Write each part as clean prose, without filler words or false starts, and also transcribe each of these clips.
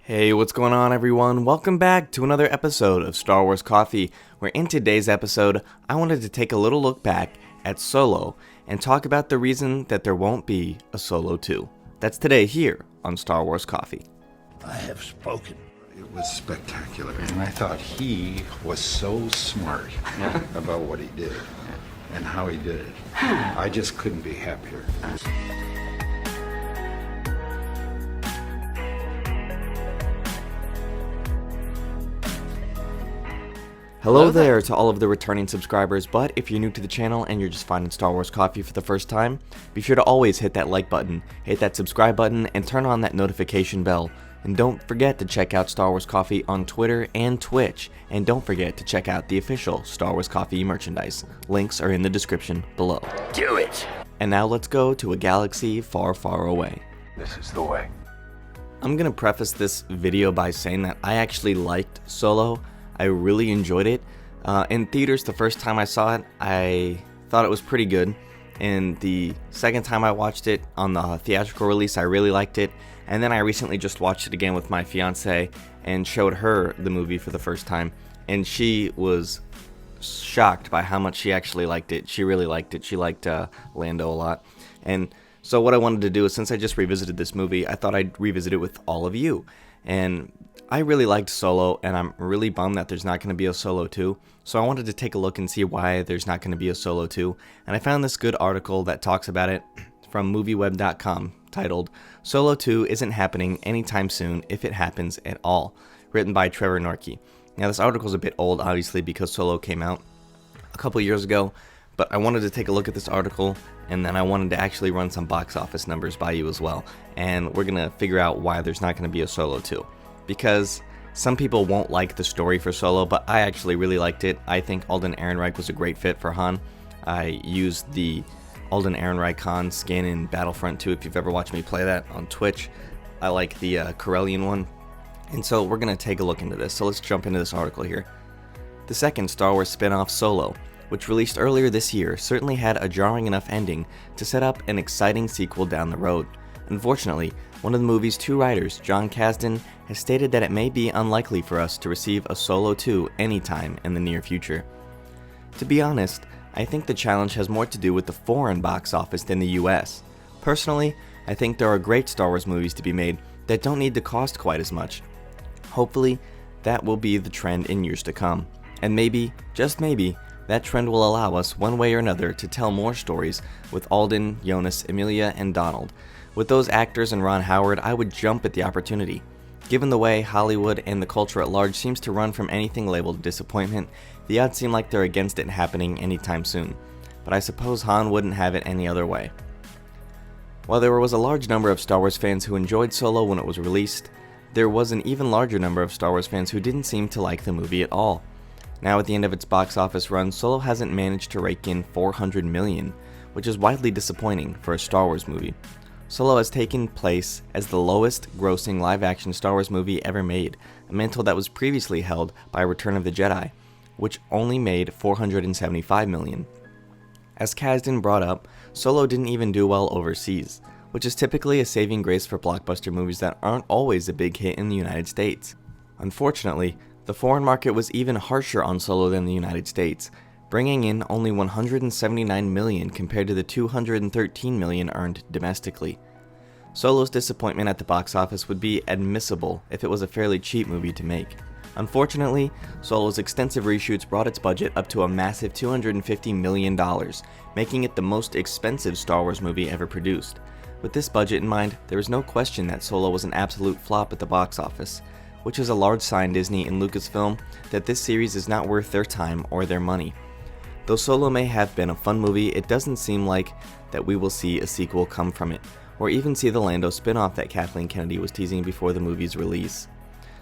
Hey, what's going on everyone? Welcome back to another episode of Star Wars Coffee, where in today's episode, I wanted to take a little look back at Solo and talk about the reason that there won't be a Solo 2. That's today here on Star Wars Coffee. I have spoken. It was spectacular, and I thought he was so smart about what he did and how he did it. I just couldn't be happier. Hello there to all of the returning subscribers, but if you're new to the channel and you're just finding Star Wars Coffee for the first time, be sure to always hit that like button, hit that subscribe button, and turn on that notification bell. And don't forget to check out Star Wars Coffee on Twitter and Twitch, and don't forget to check out the official Star Wars Coffee merchandise. Links are in the description below. Do it! And now let's go to a galaxy far, far away. This is the way. I'm gonna preface this video by saying that I actually liked Solo. I really enjoyed it. In theaters, the first time I saw it, I thought it was pretty good. And the second time I watched it on the theatrical release, I really liked it. And then I recently just watched it again with my fiance and showed her the movie for the first time. And she was shocked by how much she actually liked it. She really liked it. She liked Lando a lot. And so what I wanted to do is, since I just revisited this movie, I thought I'd revisit it with all of you. And I really liked Solo, and I'm really bummed that there's not going to be a Solo 2. So I wanted to take a look and see why there's not going to be a Solo 2. And I found this good article that talks about it from movieweb.com titled, Solo 2 isn't happening anytime soon if it happens at all, written by Trevor Norkey. Now this article is a bit old, obviously, because Solo came out a couple years ago, but I wanted to take a look at this article, and then I wanted to actually run some box office numbers by you as well. And we're going to figure out why there's not going to be a Solo 2. Because some people won't like the story for Solo, but I actually really liked it. I think Alden Ehrenreich was a great fit for Han. I used the Alden Ehrenreich Han skin in Battlefront 2 if you've ever watched me play that on Twitch. I like the Corellian one. And so we're going to take a look into this. So let's jump into this article here. The second Star Wars spin-off, Solo, which released earlier this year, certainly had a jarring enough ending to set up an exciting sequel down the road. Unfortunately, one of the movie's two writers, Jon Kasdan, has stated that it may be unlikely for us to receive a Solo 2 anytime in the near future. To be honest, I think the challenge has more to do with the foreign box office than the US. Personally, I think there are great Star Wars movies to be made that don't need to cost quite as much. Hopefully, that will be the trend in years to come. And maybe, just maybe, that trend will allow us one way or another to tell more stories with Alden, Jonas, Emilia, and Donald. With those actors and Ron Howard, I would jump at the opportunity. Given the way Hollywood and the culture at large seems to run from anything labeled disappointment, the odds seem like they're against it happening anytime soon. But I suppose Han wouldn't have it any other way. While there was a large number of Star Wars fans who enjoyed Solo when it was released, there was an even larger number of Star Wars fans who didn't seem to like the movie at all. Now at the end of its box office run, Solo hasn't managed to rake in $400 million, which is widely disappointing for a Star Wars movie. Solo has taken place as the lowest grossing live-action Star Wars movie ever made, a mantle that was previously held by Return of the Jedi, which only made $475 million. As Kasdan brought up, Solo didn't even do well overseas, which is typically a saving grace for blockbuster movies that aren't always a big hit in the United States. Unfortunately, the foreign market was even harsher on Solo than the United States, bringing in only $179 million compared to the $213 million earned domestically. Solo's disappointment at the box office would be admissible if it was a fairly cheap movie to make. Unfortunately, Solo's extensive reshoots brought its budget up to a massive $250 million, making it the most expensive Star Wars movie ever produced. With this budget in mind, there is no question that Solo was an absolute flop at the box office, which is a large sign Disney and Lucasfilm that this series is not worth their time or their money. Though Solo may have been a fun movie, it doesn't seem like that we will see a sequel come from it, or even see the Lando spin-off that Kathleen Kennedy was teasing before the movie's release.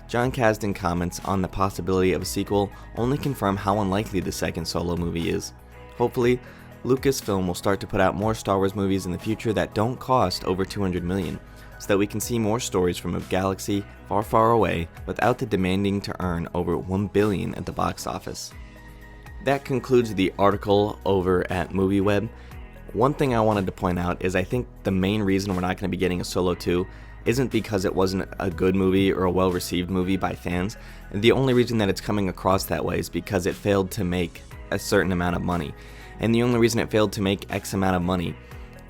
Jon Kasdan comments on the possibility of a sequel only confirm how unlikely the second Solo movie is. Hopefully, Lucasfilm will start to put out more Star Wars movies in the future that don't cost over $200 million, so that we can see more stories from a galaxy far, far away without the demanding to earn over $1 billion at the box office. That concludes the article over at MovieWeb. One thing I wanted to point out is I think the main reason we're not going to be getting a Solo 2 isn't because it wasn't a good movie or a well-received movie by fans. The only reason that it's coming across that way is because it failed to make a certain amount of money. And the only reason it failed to make X amount of money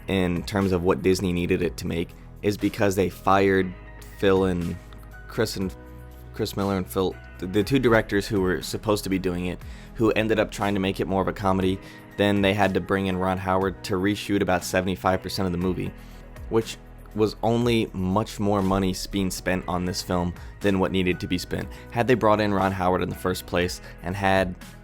in terms of what Disney needed it to make is because they fired Chris Miller and Phil, the two directors who were supposed to be doing it, who ended up trying to make it more of a comedy. Then they had to bring in Ron Howard to reshoot about 75% of the movie, which was only much more money being spent on this film than what needed to be spent. Had they brought in Ron Howard in the first place and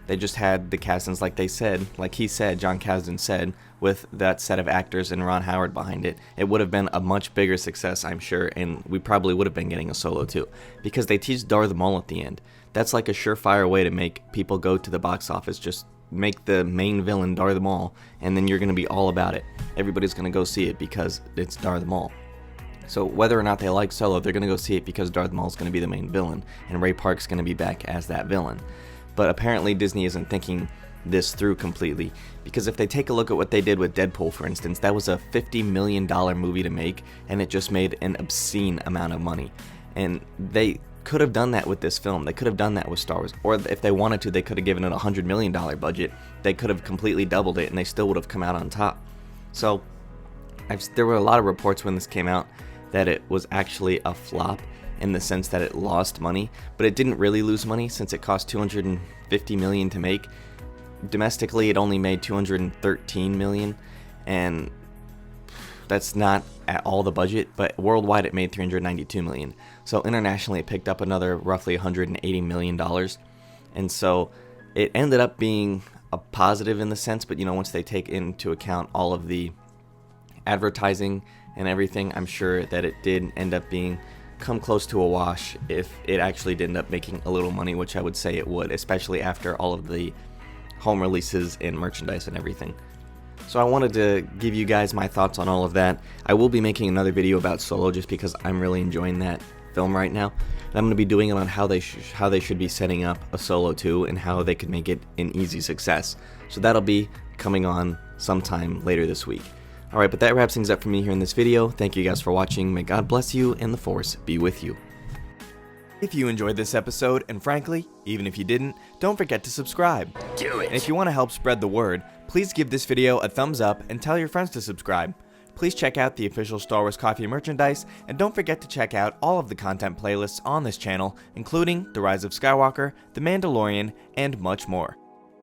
they just had the castings like he said, John Kasdan said, with that set of actors and Ron Howard behind it, it would have been a much bigger success, I'm sure, and we probably would have been getting a Solo too, because they tease Darth Maul at the end. That's like a surefire way to make people go to the box office. Just make the main villain Darth Maul, and then you're going to be all about it. Everybody's going to go see it because it's Darth Maul. So whether or not they like Solo, they're going to go see it because Darth Maul's going to be the main villain, and Ray Park's going to be back as that villain. But apparently Disney isn't thinking this through completely, because if they take a look at what they did with Deadpool, for instance, that was a $50 million movie to make, and it just made an obscene amount of money. And they could have done that with this film. They could have done that with Star Wars, or if they wanted to, they could have given it a $100 million budget. They could have completely doubled it, and they still would have come out on top. So there were a lot of reports when this came out that it was actually a flop, in the sense that it lost money, but it didn't really lose money since it cost $250 million to make. Domestically, it only made $213 million, and that's not at all the budget, but worldwide it made $392 million. So internationally it picked up another roughly $180 million, and so it ended up being a positive in the sense, but once they take into account all of the advertising and everything, I'm sure that it did end up come close to a wash if it actually did end up making a little money, which I would say it would, especially after all of the home releases and merchandise and everything. So I wanted to give you guys my thoughts on all of that. I will be making another video about Solo just because I'm really enjoying that film right now. And I'm going to be doing it on how they should be setting up a Solo 2 and how they could make it an easy success. So that'll be coming on sometime later this week. Alright, but that wraps things up for me here in this video. Thank you guys for watching. May God bless you and the Force be with you. If you enjoyed this episode, and frankly, even if you didn't, don't forget to subscribe. Do it. And if you want to help spread the word, please give this video a thumbs up and tell your friends to subscribe. Please check out the official Star Wars Coffee merchandise, and don't forget to check out all of the content playlists on this channel, including The Rise of Skywalker, The Mandalorian, and much more.